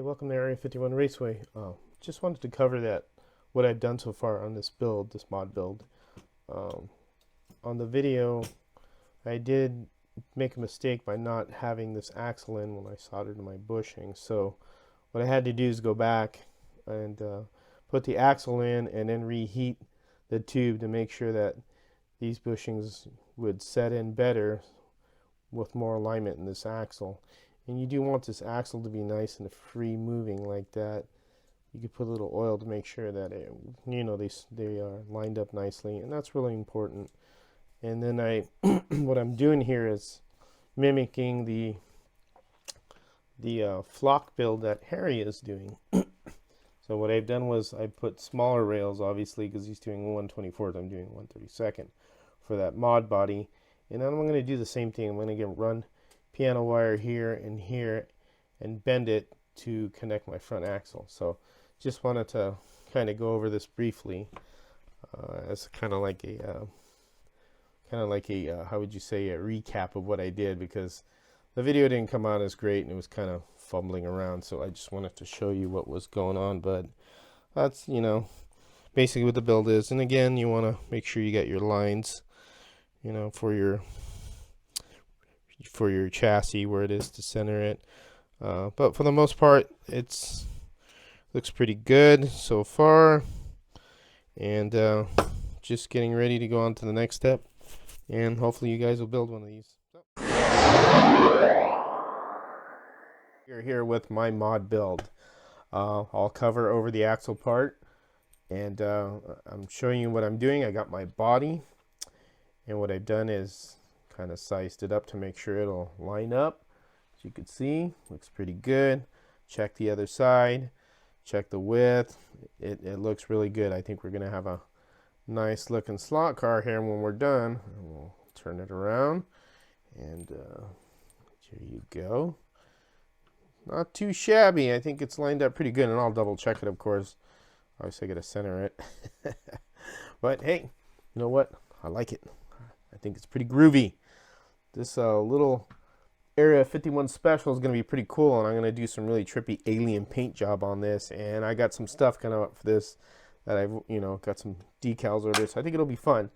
Welcome to Area 51 Raceway. Just wanted to cover what I've done so far on this build, this mod build. Um, on the video, I did make a mistake by not having this axle in when I soldered my bushing. So what I had to do is go back and put the axle in and then reheat the tube to make sure that these bushings would set in better with more alignment in this axle. And you do want this axle to be nice and free moving like that. You could put a little oil to make sure that they are lined up nicely, and that's really important. And then what I'm doing here is mimicking the flock build that Harry is doing. So what I've done was I put smaller rails, obviously, because he's doing 1/24th. I'm doing 1/32 for that mod body. And then I'm going to do the same thing. I'm going to run piano wire here and bend it to connect my front axle. So just wanted to kind of go over this briefly as kind of like a how would you say, a recap of what I did, because the video didn't come out as great and it was kind of fumbling around. So I just wanted to show you what was going on. But that's basically what the build is. And again, you want to make sure you get your lines for your chassis where it is to center it, but for the most part looks pretty good so far, and just getting ready to go on to the next step, and hopefully you guys will build one of these. You're here with my mod build. I'll cover over the axle part, and I'm showing you what I'm doing. I got my body, and what I've done is kind of sized it up to make sure it'll line up. As you can see, looks pretty good. Check the other side, check the width. It looks really good. I think we're gonna have a nice looking slot car here when we're done. And we'll turn it around, and here you go. Not too shabby. I think it's lined up pretty good, and I'll double check it, of course. Obviously I gotta center it. But hey, you know what, I like it. I think it's pretty groovy. This little Area 51 special is going to be pretty cool, and I'm going to do some really trippy alien paint job on this, and I got some stuff kind of up for this that I've got some decals ordered, so I think it'll be fun.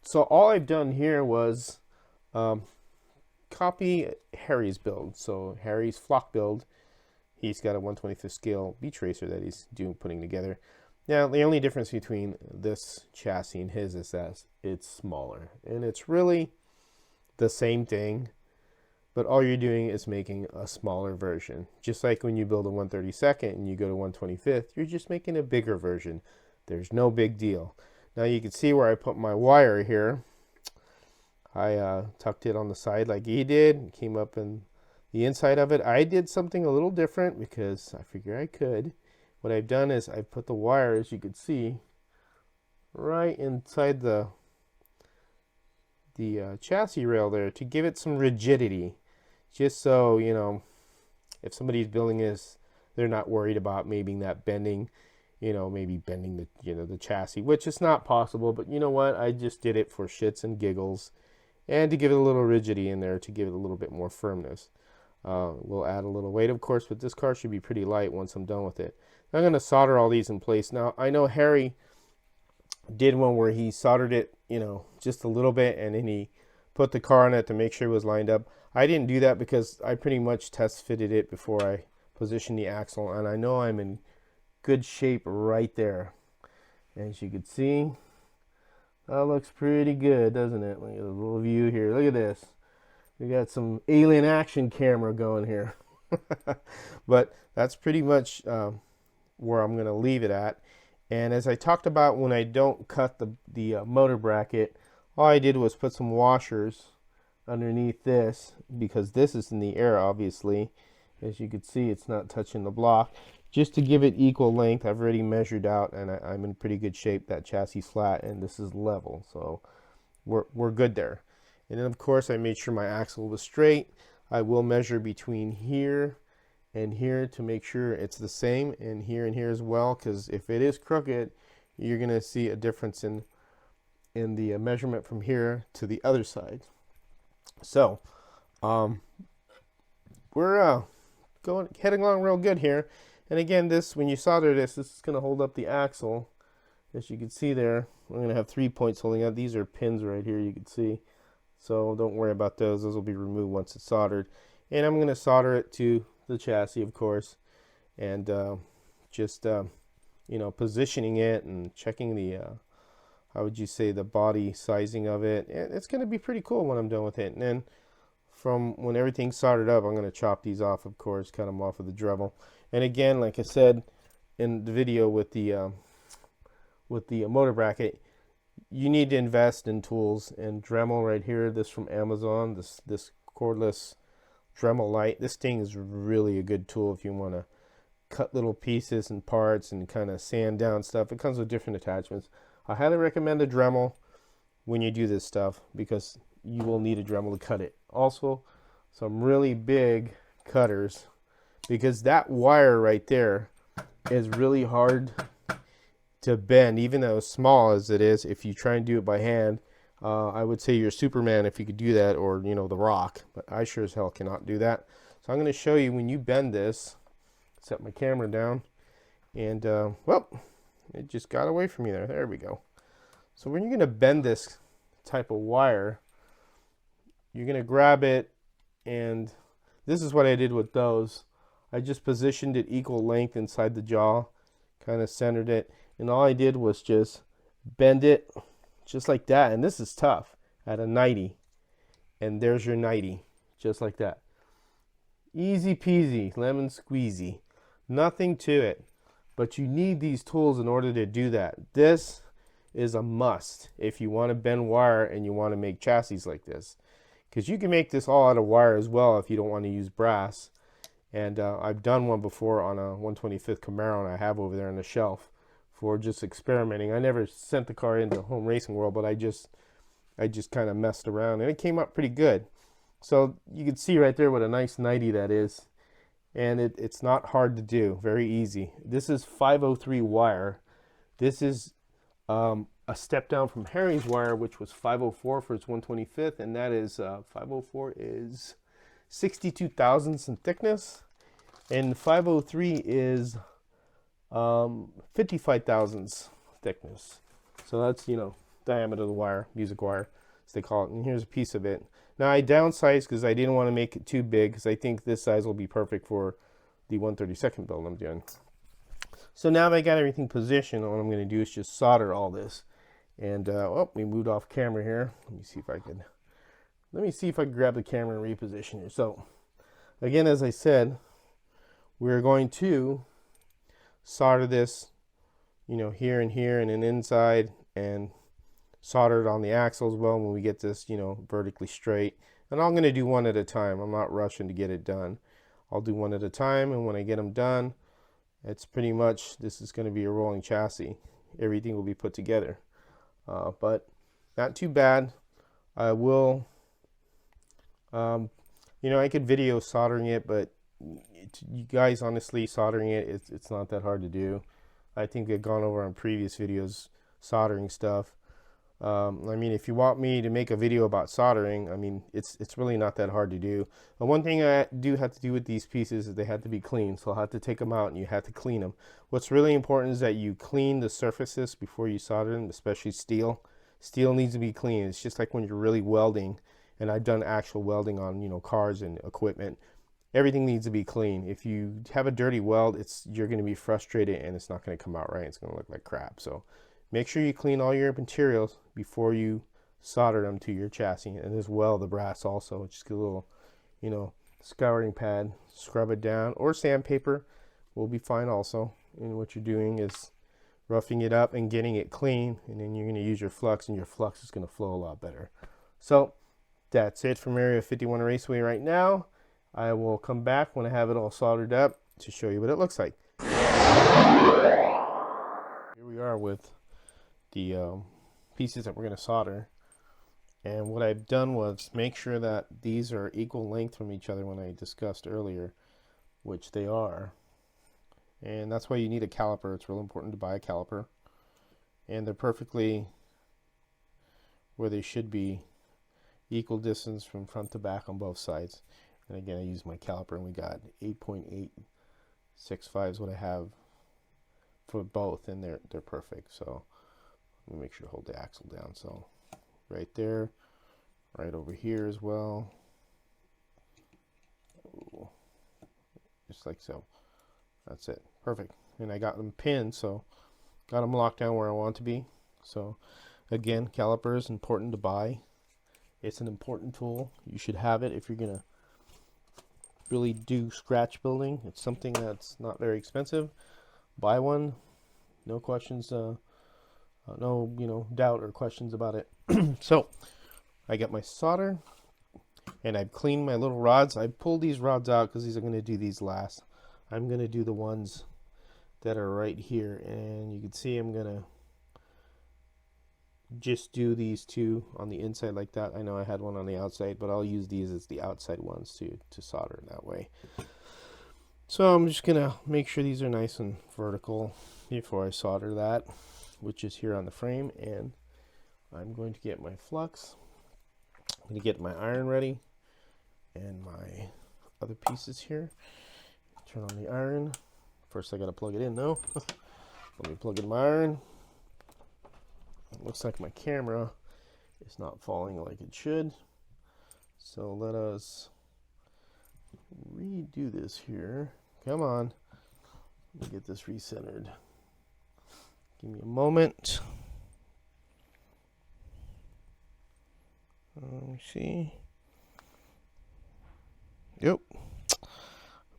So all I've done here was copy Harry's build. So Harry's flock build, he's got a 1/25th scale beach racer that he's putting together. Now the only difference between this chassis and his is that it's smaller, and it's really the same thing, but all you're doing is making a smaller version. Just like when you build a 1/32 and you go to 1/25th, you're just making a bigger version. There's no big deal. Now you can see where I put my wire here. I tucked it on the side like he did, came up in the inside of it. I did something a little different because I figure I could. What I've done is I've put the wire, as you can see, right inside the chassis rail there to give it some rigidity, just so if somebody's building this, they're not worried about maybe that bending, maybe bending the chassis, which is not possible. But you know what, I just did it for shits and giggles, and to give it a little rigidity in there, to give it a little bit more firmness. We'll add a little weight, of course, but this car should be pretty light once I'm done with it. I'm going to solder all these in place. Now I know Harry did one where he soldered it just a little bit, and then he put the car on it to make sure it was lined up. I didn't do that because I pretty much test fitted it before I positioned the axle, and I know I'm in good shape right there. As you can see, that looks pretty good, doesn't it? Look at the little view here. Look at this. We got some alien action camera going here. But that's pretty much where I'm going to leave it at. And as I talked about, when I don't cut the motor bracket, all I did was put some washers underneath this, because this is in the air, obviously. As you can see, it's not touching the block, just to give it equal length. I've already measured out, and I'm in pretty good shape. That chassis is flat and this is level, so we're good there. And then of course I made sure my axle was straight. I will measure between here and here to make sure it's the same, and here as well, because if it is crooked, you're gonna see a difference in the measurement from here to the other side. So we're heading along real good here. And again, this, when you solder this is going to hold up the axle. As you can see there, I'm going to have 3 points holding up. These are pins right here, you can see. So don't worry about those. Those will be removed once it's soldered. And I'm going to solder it to the chassis, of course. And just, you know, positioning it and checking the, how would you say, the body sizing of it. And it's going to be pretty cool when I'm done with it. And then from when everything's soldered up, I'm going to chop these off, of course, cut them off with the Dremel. And again, like I said in the video with the motor bracket, you need to invest in tools. And Dremel right here, this from Amazon, this cordless Dremel light, this thing is really a good tool if you want to cut little pieces and parts and kind of sand down stuff. It comes with different attachments. I highly recommend a Dremel when you do this stuff, because you will need a Dremel to cut it. Also, some really big cutters, because that wire right there is really hard to bend, even though as small as it is. If you try and do it by hand, I would say you're Superman if you could do that, or you know, The Rock, but I sure as hell cannot do that. So I'm going to show you when you bend this. Set my camera down, and well, it just got away from me there. There we go. So when you're going to bend this type of wire, you're going to grab it, and this is what I did with those. I just positioned it equal length inside the jaw, kind of centered it, and all I did was just bend it just like that. And this is tough at a 90, and there's your 90, just like that. Easy peasy, lemon squeezy, nothing to it. But you need these tools in order to do that. This is a must if you want to bend wire and you want to make chassis like this, because you can make this all out of wire as well if you don't want to use brass. And I've done one before on a 125th Camaro, and I have over there on the shelf for just experimenting. I never sent the car into Home Racing World, but I just kind of messed around, and it came up pretty good. So you can see right there what a nice 90 that is. And it's not hard to do, very easy. This is 503 wire. This is a step down from Harry's wire, which was 504 for its 125th, and that is 504 is 62 thousandths in thickness, and 503 is 55 thousandths thickness. So that's, you know, diameter of the wire, music wire, as they call it. And here's a piece of it. Now I downsized because I didn't want to make it too big, because I think this size will be perfect for the 132nd build I'm doing. So now that I got everything positioned, what I'm going to do is just solder all this. And oh, we moved off camera here. Let me see if I can grab the camera and reposition here. So again, as I said, we're going to solder this, you know, here and here and then inside, and solder it on the axle as well when we get this, you know, vertically straight. And I'm going to do one at a time. I'm not rushing to get it done. I'll do one at a time, and when I get them done, it's pretty much, this is going to be a rolling chassis. Everything will be put together. But not too bad. I will, you know, I could video soldering it, but you guys, honestly, soldering it, it's not that hard to do. I think I've gone over on previous videos soldering stuff. I mean, if you want me to make a video about soldering, I mean, it's really not that hard to do. And one thing I do have to do with these pieces is they have to be clean. So I'll have to take them out and you have to clean them. What's really important is that you clean the surfaces before you solder them, especially steel. Steel needs to be clean. It's just like when you're really welding, and I've done actual welding on, you know, cars and equipment. Everything needs to be clean. If you have a dirty weld, you're going to be frustrated and it's not going to come out right. It's going to look like crap. So make sure you clean all your materials before you solder them to your chassis, and as well the brass also. Just get a little, you know, scouring pad, scrub it down, or sandpaper will be fine also. And what you're doing is roughing it up and getting it clean, and then you're going to use your flux, and your flux is going to flow a lot better. So that's it from Area 51 Raceway right now. I will come back when I have it all soldered up to show you what it looks like. Here we are with the pieces that we're going to solder, and what I've done was make sure that these are equal length from each other when I discussed earlier, which they are, and that's why you need a caliper. It's real important to buy a caliper, and they're perfectly where they should be, equal distance from front to back on both sides. And again, I used my caliper, and we got 8.8 6.5 is what I have for both, and they're perfect. So let me make sure to hold the axle down. So right there, right over here as well. Ooh, just like so. That's it. Perfect. And I got them pinned, so got them locked down where I want to be. So again, caliper is important to buy. It's an important tool. You should have it if you're gonna really do scratch building. It's something that's not very expensive. Buy one. No questions. No doubt or questions about it. So I got my solder, and I've cleaned my little rods. I pulled these rods out because these are going to do these last. I'm going to do the ones that are right here, and you can see I'm going to just do these two on the inside like that. I know I had one on the outside, but I'll use these as the outside ones to solder in that way. So I'm just going to make sure these are nice and vertical before I solder that, which is here on the frame. And I'm going to get my flux. I'm going to get my iron ready and my other pieces here. Turn on the iron. First I got to plug it in though. Let me plug in my iron. It looks like my camera is not falling like it should. So let us redo this here. Come on. Let me get this recentered. Give me a moment. Let me see. Yep. A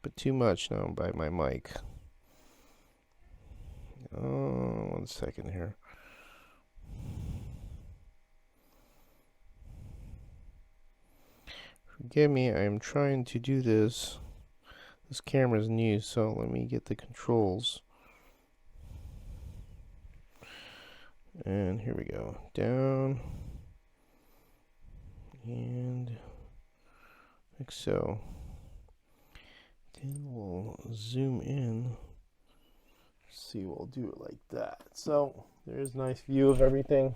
bit too much now by my mic. Oh, 1 second here. Forgive me, I'm trying to do this. This camera's new, so let me get the controls. And here we go. Down. And like so. Then we'll zoom in. See, we'll do it like that. So there's a nice view of everything.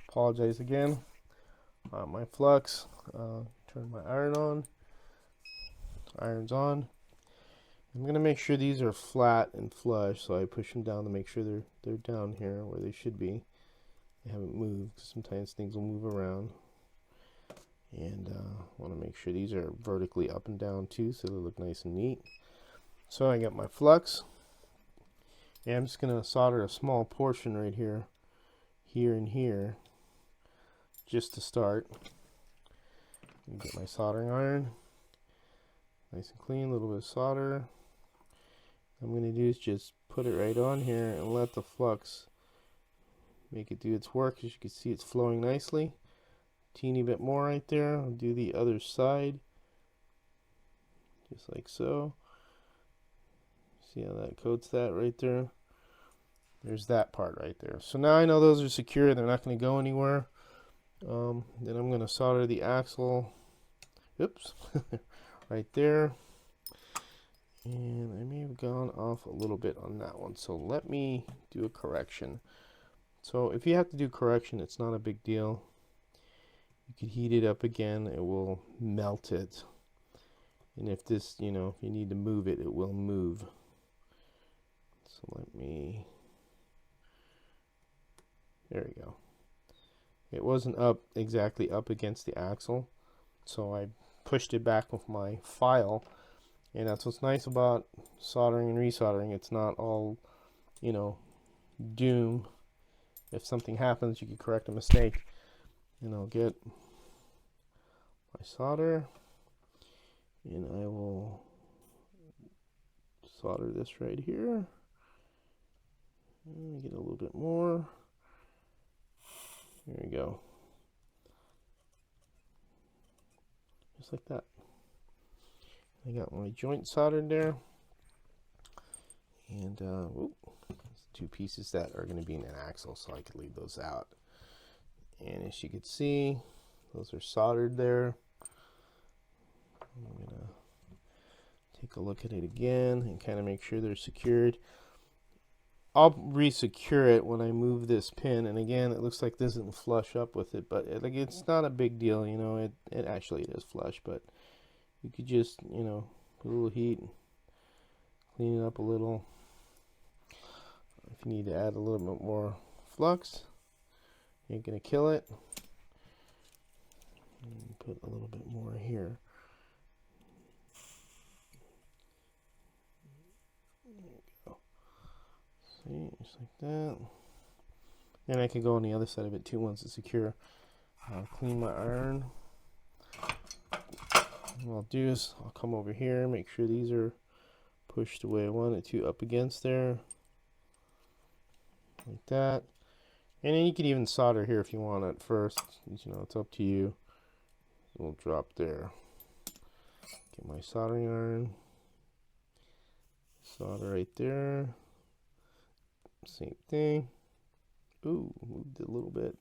Apologize again. My flux. Turn my iron on. Iron's on. I'm gonna make sure these are flat and flush, so I push them down to make sure they're down here where they should be. They haven't moved. Sometimes things will move around. And want to make sure these are vertically up and down too, so they look nice and neat. So I got my flux, and I'm just gonna solder a small portion right here, here and here, just to start. Get my soldering iron, nice and clean, a little bit of solder. What I'm gonna do is just put it right on here and let the flux make it do its work. As you can see, it's flowing nicely. Teeny bit more right there. I'll do the other side, just like so. See how that coats that right there? There's that part right there. So now I know those are secure. They're not going to go anywhere. Then I'm going to solder the axle. Oops, right there. And I may have gone off a little bit on that one. So let me do a correction. So if you have to do correction, it's not a big deal. You can heat it up again. It will melt it. And if this, if you need to move it, it will move. So let me, there we go. It wasn't exactly up against the axle, so I pushed it back with my file. And that's what's nice about soldering and resoldering. It's not all, doom. If something happens, you can correct a mistake. And I'll get my solder, and I will solder this right here. And get a little bit more. There we go. Just like that. I got my joint soldered there. And two pieces that are going to be in an axle, so I could leave those out. And as you can see, those are soldered there. I'm going to take a look at it again and kind of make sure they're secured. I'll re-secure it when I move this pin, and again, it looks like this doesn't flush up with it, but it's not a big deal, it actually is flush, but you could just, put a little heat, clean it up a little. If you need to add a little bit more flux, you ain't gonna kill it. And put a little bit more here. There you go. See, just like that. And I can go on the other side of it too once it's secure. I'll clean my iron. What I'll do is I'll come over here, make sure these are pushed the way I want it to, up against there. Like that. And then you can even solder here if you want at first. You know, it's up to you. We'll drop there. Get my soldering iron. Solder right there. Same thing. Ooh, moved it a little bit.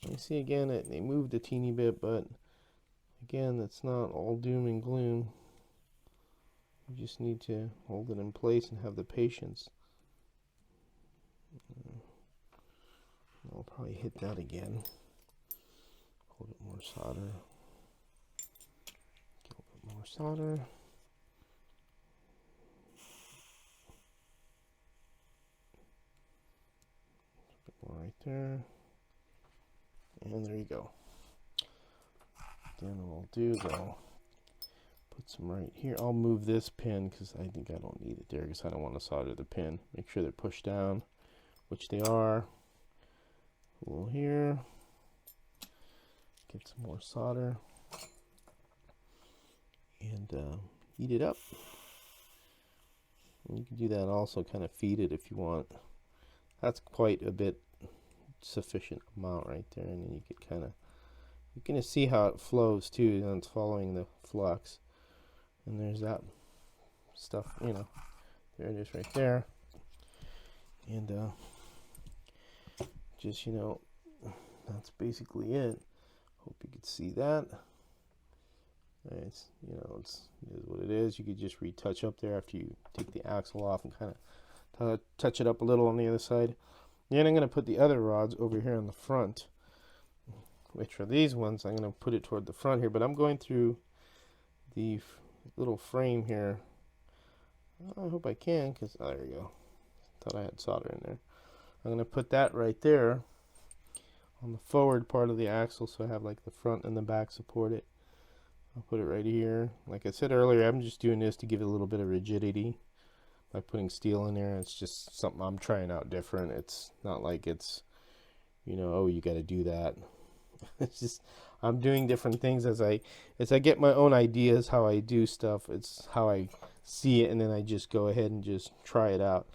You see again, they moved a teeny bit, but again, that's not all doom and gloom. You just need to hold it in place and have the patience. I'll probably hit that again. A little bit more solder. Get a little bit more solder. A bit more right there. And there you go. Then what I'll do is I'll put some right here. I'll move this pin because I think I don't need it there because I don't want to solder the pin. Make sure they're pushed down, which they are. A little here. Get some more solder. And heat it up. And you can do that also, kind of feed it if you want. That's quite a bit sufficient amount right there, and then you could kind of, you can see how it flows too, and it's following the flux. And there's that stuff, you know, there it is right there. And just, you know, that's basically it. Hope you could see that. It's, you know, it is what it is. You could just retouch up there after you take the axle off and kind of touch it up a little on the other side. Then I'm going to put the other rods over here on the front, which are these ones. I'm going to put it toward the front here, but I'm going through the little frame here. I hope I can, because there we go. Thought I had solder in there. I'm going to put that right there on the forward part of the axle, so I have like the front and the back support it. I'll put it right here. Like I said earlier, I'm just doing this to give it a little bit of rigidity by putting steel in there. It's just something I'm trying out different. It's not like it's, you know, oh, you got to do that. It's just I'm doing different things as I get my own ideas how I do stuff. It's how I see it, and then I just go ahead and just try it out.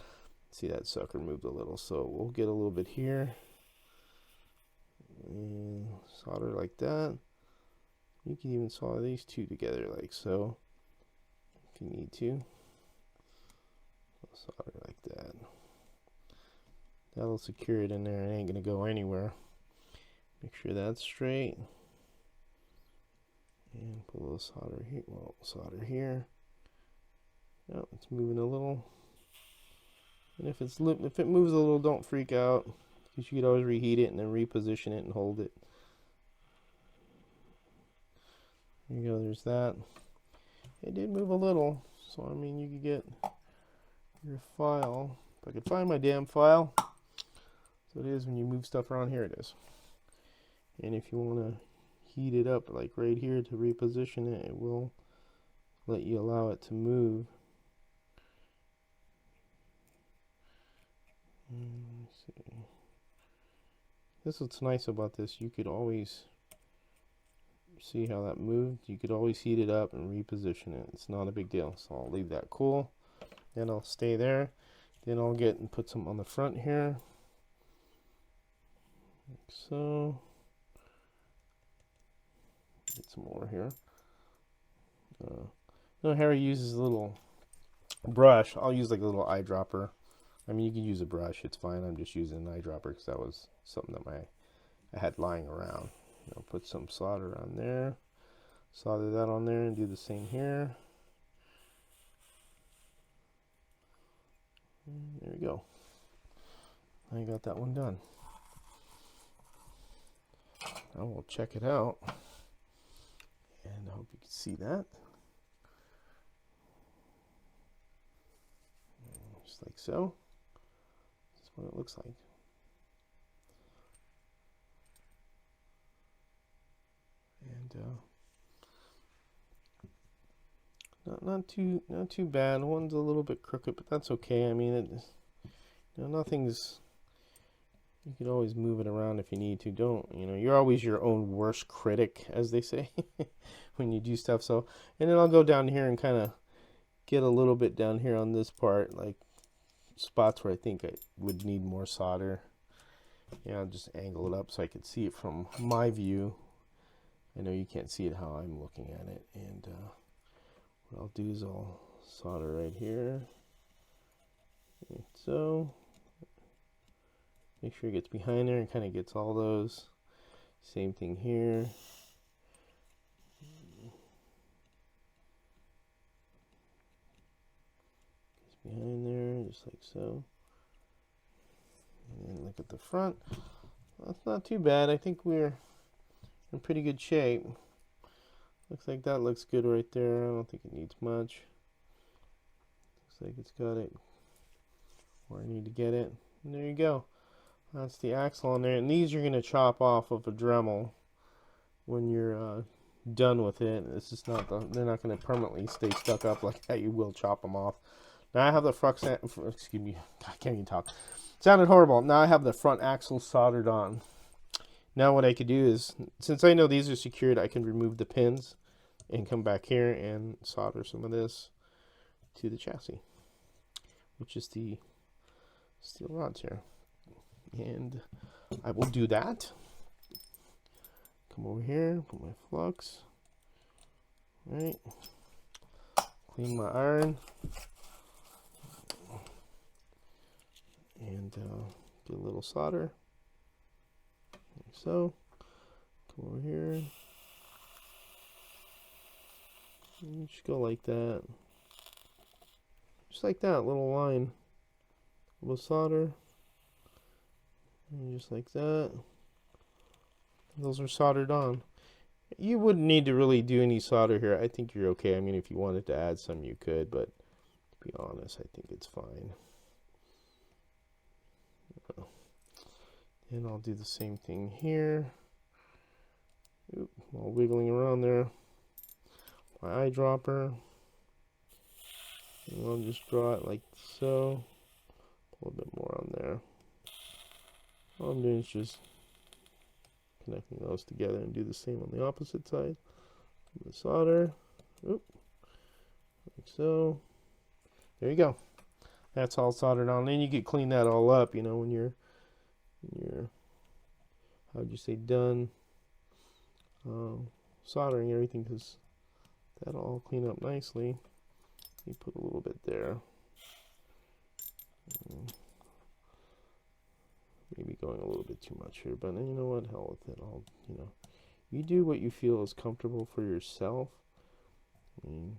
See, that sucker moved a little, so we'll get a little bit here and solder like that. You can even solder these two together like so if you need to. Solder like that. That'll secure it in there. It ain't gonna go anywhere. Make sure that's straight. And put a little solder here. Well, solder here. Oh, it's moving a little. And if it moves a little, don't freak out, because you could always reheat it and then reposition it and hold it. There you go. There's that. It did move a little, so I mean, you could get your file. If I could find my damn file. So it is when you move stuff around. Here it is. And if you want to heat it up like right here to reposition it, it will let you allow it to move. Let's see. This is what's nice about this. You could always see how that moved. You could always heat it up and reposition it. It's not a big deal. So I'll leave that cool. Then I'll stay there. Then I'll get and put some on the front here. Like so. Get some more here. No, Harry uses a little brush. I'll use like a little eyedropper. I mean, you can use a brush. It's fine. I'm just using an eyedropper because that was something that I had lying around. I'll put some solder on there. Solder that on there and do the same here. And there we go. I got that one done. Now we'll check it out. And I hope you can see that. just like so. That's what it looks like. And not too bad. One's a little bit crooked, but that's okay. I mean, nothing's. You can always move it around if you need to. You're always your own worst critic, as they say, when you do stuff. So, and then I'll go down here and kind of get a little bit down here on this part, like spots where I think I would need more solder. I'll just angle it up so I can see it from my view. I know you can't see it how I'm looking at it. And what I'll do is I'll solder right here, like so. Make sure it gets behind there and kind of gets all those. Same thing here. Gets behind there, just like so. And then look at the front. That's not too bad. I think we're in pretty good shape. Looks like that looks good right there. I don't think it needs much. Looks like it's got it where I need to get it. And there you go. That's the axle on there. And these you're going to chop off of a Dremel when you're done with it. It's just not they're not going to permanently stay stuck up like that. You will chop them off. Now I have the excuse me, I can't even talk. It sounded horrible. Now I have the front axle soldered on. Now what I could do is, since I know these are secured, I can remove the pins and come back here and solder some of this to the chassis, which is the steel rods here. And I will do that. Come over here, put my flux. Right. Clean my iron. And do a little solder. Like so. Come over here. And just go like that. Just like that, little line. A little solder. And just like that. Those are soldered on. You wouldn't need to really do any solder here. I think you're okay. I mean, if you wanted to add some, you could, but to be honest, I think it's fine. And I'll do the same thing here. Oop, all wiggling around there. My eyedropper. And I'll just draw it like so. A little bit more on there. All I'm doing is just connecting those together and do the same on the opposite side. The solder. Oop, like so. There you go. That's all soldered on. Then you can clean that all up, when you're how'd you say, done soldering everything, because that'll all clean up nicely. You put a little bit there. Maybe going a little bit too much here, but you know what, hell with it. You do what you feel is comfortable for yourself. And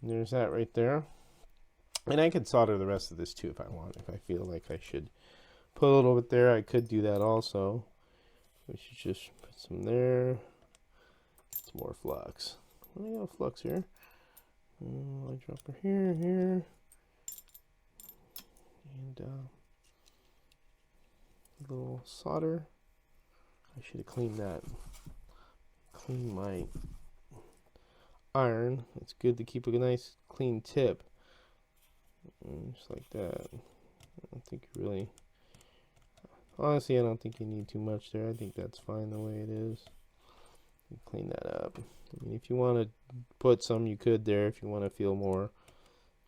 there's that right there. And I could solder the rest of this too if I want. If I feel like I should put a little bit there, I could do that also. We should just put some there. Some more flux. I got flux here. Eyedropper here, here. And a little solder. I should have cleaned that. Clean my iron. It's good to keep a nice clean tip. Just like that. I don't think you really... Honestly, I don't think you need too much there. I think that's fine the way it is. Clean that up. I mean, if you want to put some, you could there. If you want to feel more,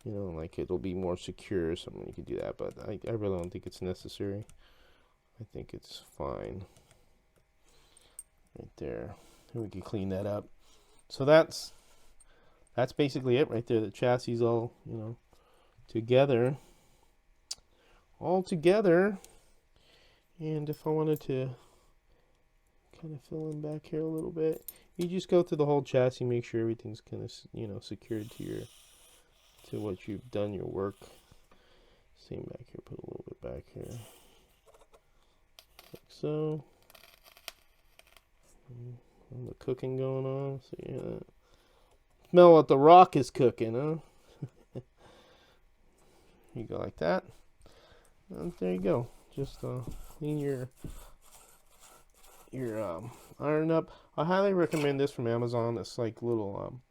like it'll be more secure or something, you could do that. But I really don't think it's necessary. I think it's fine. Right there. And we can clean that up. So that's basically it right there. The chassis is all, together. All together. And if I wanted to kind of fill in back here a little bit, you just go through the whole chassis, make sure everything's kind of, secured to what you've done your work. Same back here, put a little bit back here. Like so. And the cooking going on. So yeah. Smell what the rock is cooking, huh? You go like that. And there you go. Just clean your iron up. I highly recommend this from Amazon. It's like little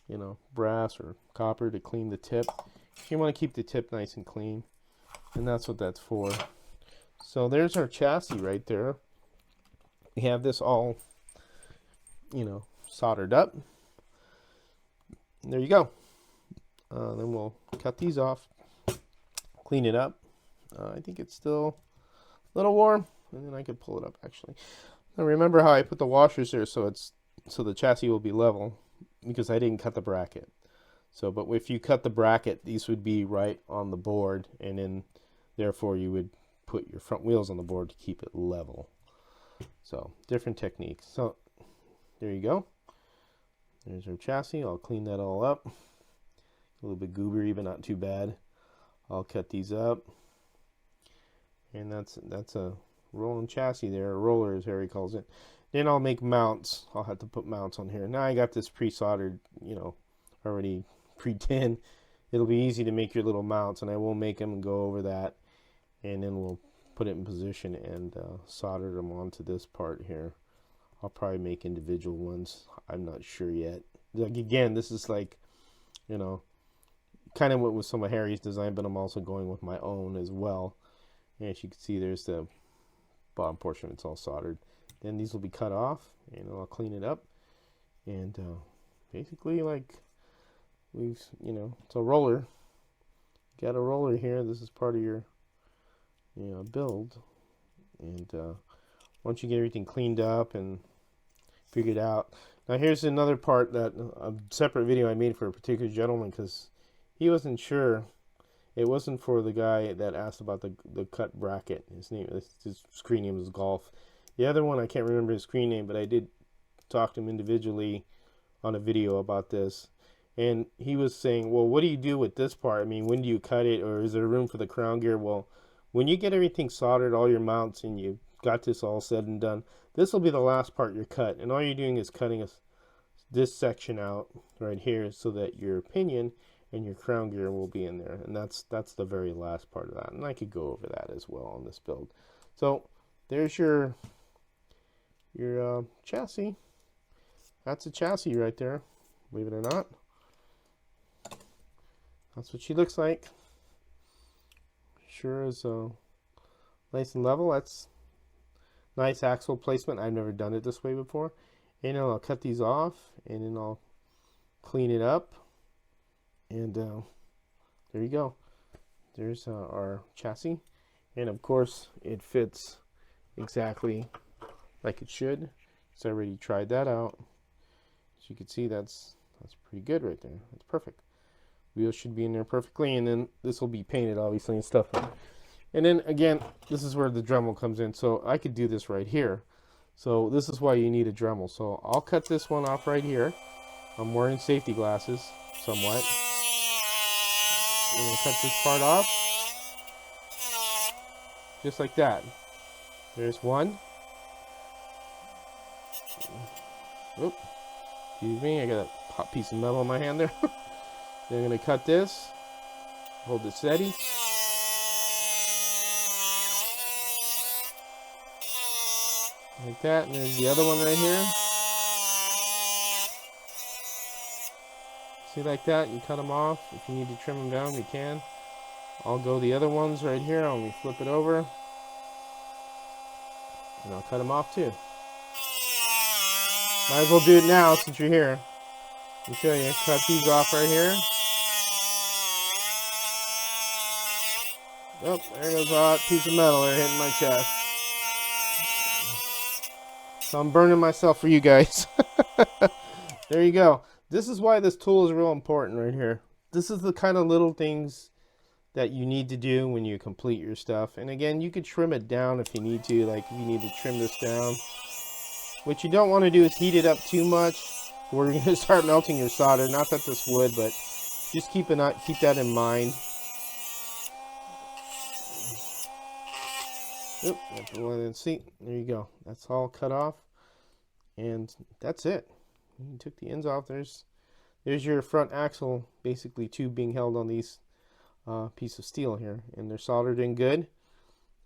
you know, brass or copper to clean the tip. You want to keep the tip nice and clean, and that's what that's for. So there's our chassis right there. We have this all, you know, soldered up. And there you go. Then we'll cut these off, clean it up. I think it's still a little warm, and then I could pull it up actually. Now remember how I put the washers there so the chassis will be level, because I didn't cut the bracket. So, but if you cut the bracket, these would be right on the board, and then therefore you would put your front wheels on the board to keep it level. So different techniques. So there you go. There's our chassis. I'll clean that all up. A little bit goobery, but not too bad. I'll cut these up. And that's a rolling chassis there, a roller as Harry calls it. Then I'll make mounts. I'll have to put mounts on here. Now I got this pre-soldered, you know, already pre-tin. It'll be easy to make your little mounts, and I will make them and go over that, and then we'll put it in position and solder them onto this part here. I'll probably make individual ones. I'm not sure yet. Like, again, this is like, you know, kind of what was some of Harry's design, but I'm also going with my own as well. And as you can see, there's the bottom portion. It's all soldered. Then these will be cut off, and I'll clean it up. And basically, like, we've, you know, it's a roller. Got a roller here. This is part of your, you know, build. And once you get everything cleaned up and figured out. Now here's another part, that a separate video I made for a particular gentleman, because he wasn't sure. It wasn't for the guy that asked about the cut bracket. His screen name was Golf. The other one, I can't remember his screen name, but I did talk to him individually on a video about this. And he was saying, well, what do you do with this part? I mean, when do you cut it, or is there room for the crown gear? Well, when you get everything soldered, all your mounts, and you got this all said and done, this will be the last part you cut. And all you're doing is cutting this section out right here so that your pinion and your crown gear will be in there. And that's the very last part of that. And I could go over that as well on this build. So there's your chassis. That's a chassis right there, believe it or not. That's what she looks like. Sure is nice and level. That's nice axle placement. I've never done it this way before. And I'll cut these off, and then I'll clean it up. And there you go. There's our chassis. And of course, it fits exactly like it should. So I already tried that out. As you can see, that's pretty good right there. That's perfect. Wheels should be in there perfectly, and then this will be painted obviously and stuff. And then again, this is where the Dremel comes in. So I could do this right here. So this is why you need a Dremel. So I'll cut this one off right here. I'm wearing safety glasses somewhat. I'm gonna cut this part off just like that. There's one. Oop. Excuse me, I got a hot piece of metal in my hand there. Then I'm going to cut this, hold it steady. Like that, and there's the other one right here. See, like that, you cut them off. If you need to trim them down, you can. I'll go the other ones right here, I'll flip it over. And I'll cut them off too. Might as well do it now since you're here. I'll show you. Cut these off right here. Oh, there goes a hot piece of metal there hitting my chest. So I'm burning myself for you guys. There you go. This is why this tool is real important right here. This is the kind of little things that you need to do when you complete your stuff. And again, you could trim it down if you need to. Like if you need to trim this down. What you don't want to do is heat it up too much. We're going to start melting your solder. Not that this would, but just keep that in mind. Oop, see, there you go. That's all cut off, and that's it. You took the ends off. There's your front axle, basically two being held on these piece of steel here, and they're soldered in good,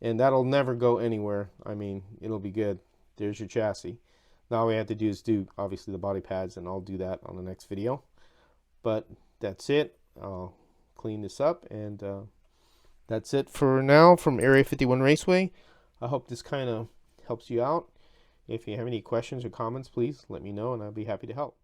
and that'll never go anywhere. I mean, it'll be good. There's your chassis. Now all we have to do is do obviously the body pads, and I'll do that on the next video. But that's it. I'll clean this up, and that's it for now from Area 51 Raceway. I hope this kind of helps you out. If you have any questions or comments, please let me know, and I'll be happy to help.